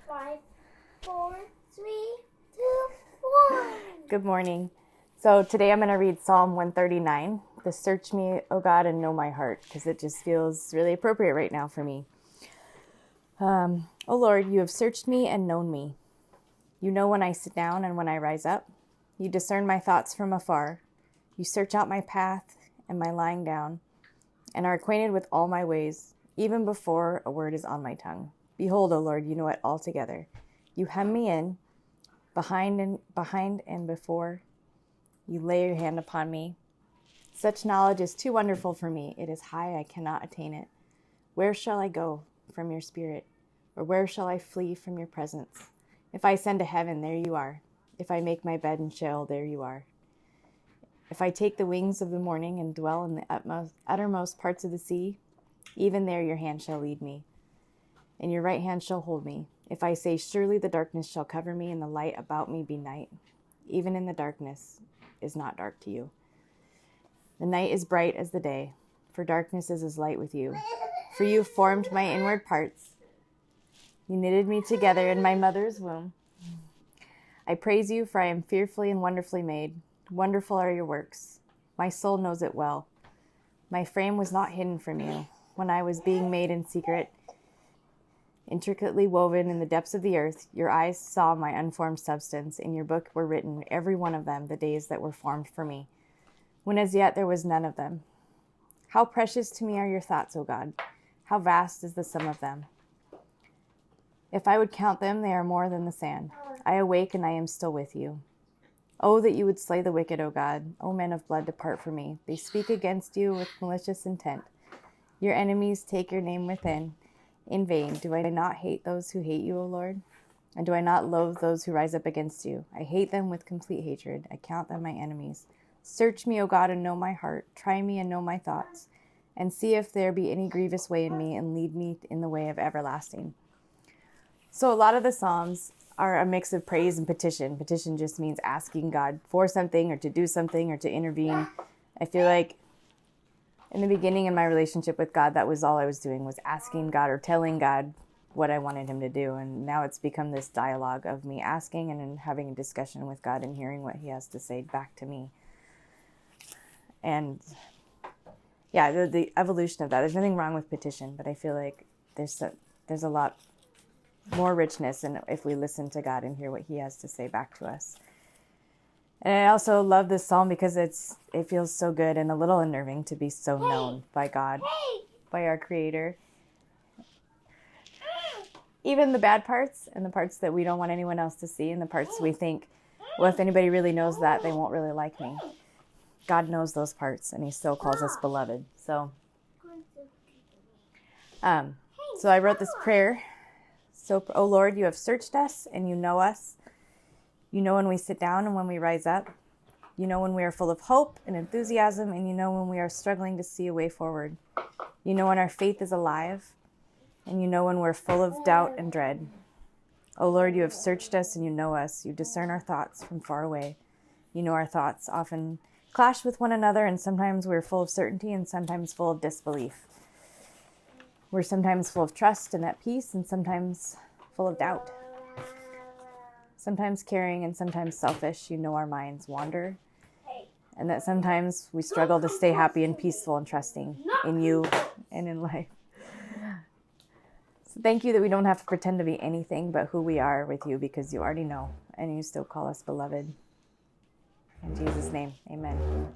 5, 4, 3, 2, 1. Good morning. So today I'm going to read Psalm 139, the search me, O God, and know my heart, because it just feels really appropriate right now for me. O Lord, you have searched me and known me. You know when I sit down and when I rise up. You discern my thoughts from afar. You search out my path and my lying down, and are acquainted with all my ways, even before a word is on my tongue. Behold, O Lord, you know it altogether. You hem me in, behind and before. You lay your hand upon me. Such knowledge is too wonderful for me. It is high, I cannot attain it. Where shall I go from your spirit? Or where shall I flee from your presence? If I ascend to heaven, there you are. If I make my bed in Sheol, there you are. If I take the wings of the morning and dwell in the uttermost parts of the sea, even there your hand shall lead me, and your right hand shall hold me. If I say, surely the darkness shall cover me, and the light about me be night, even in the darkness is not dark to you. The night is bright as the day, for darkness is as light with you. For you formed my inward parts. You knitted me together in my mother's womb. I praise you, for I am fearfully and wonderfully made. Wonderful are your works. My soul knows it well. My frame was not hidden from you when I was being made in secret, intricately woven in the depths of the earth. Your eyes saw my unformed substance. In your book were written, every one of them, the days that were formed for me, when as yet there was none of them. How precious to me are your thoughts, O God! How vast is the sum of them! If I would count them, they are more than the sand. I awake and I am still with you. Oh, that you would slay the wicked, O God! O men of blood, depart from me. They speak against you with malicious intent. Your enemies take your name in vain. Do I not hate those who hate you, O Lord? And do I not loathe those who rise up against you? I hate them with complete hatred. I count them my enemies. Search me, O God, and know my heart. Try me and know my thoughts, and see if there be any grievous way in me, and lead me in the way of everlasting. So a lot of the Psalms are a mix of praise and petition. Petition just means asking God for something or to do something or to intervene. I feel like in the beginning in my relationship with God, that was all I was doing, was asking God or telling God what I wanted him to do. And now it's become this dialogue of me asking and then having a discussion with God and hearing what he has to say back to me. And yeah, the evolution of that. There's nothing wrong with petition, but I feel like there's a lot more richness in if we listen to God and hear what he has to say back to us. And I also love this psalm because it feels so good and a little unnerving to be so known by God, by our Creator. Even the bad parts and the parts that we don't want anyone else to see and the parts we think, well, if anybody really knows that, they won't really like me. God knows those parts and he still calls us beloved. So I wrote this prayer. So, O Lord, you have searched us and you know us. You know when we sit down and when we rise up. You know when we are full of hope and enthusiasm, and you know when we are struggling to see a way forward. You know when our faith is alive, and you know when we're full of doubt and dread. O Lord, you have searched us and you know us. You discern our thoughts from far away. You know our thoughts often clash with one another, and sometimes we're full of certainty and sometimes full of disbelief. We're sometimes full of trust and at peace, and sometimes full of doubt. Sometimes caring and sometimes selfish. You know our minds wander, and that sometimes we struggle to stay happy and peaceful and trusting in you and in life. So thank you that we don't have to pretend to be anything but who we are with you, because you already know, and you still call us beloved. In Jesus' name, amen.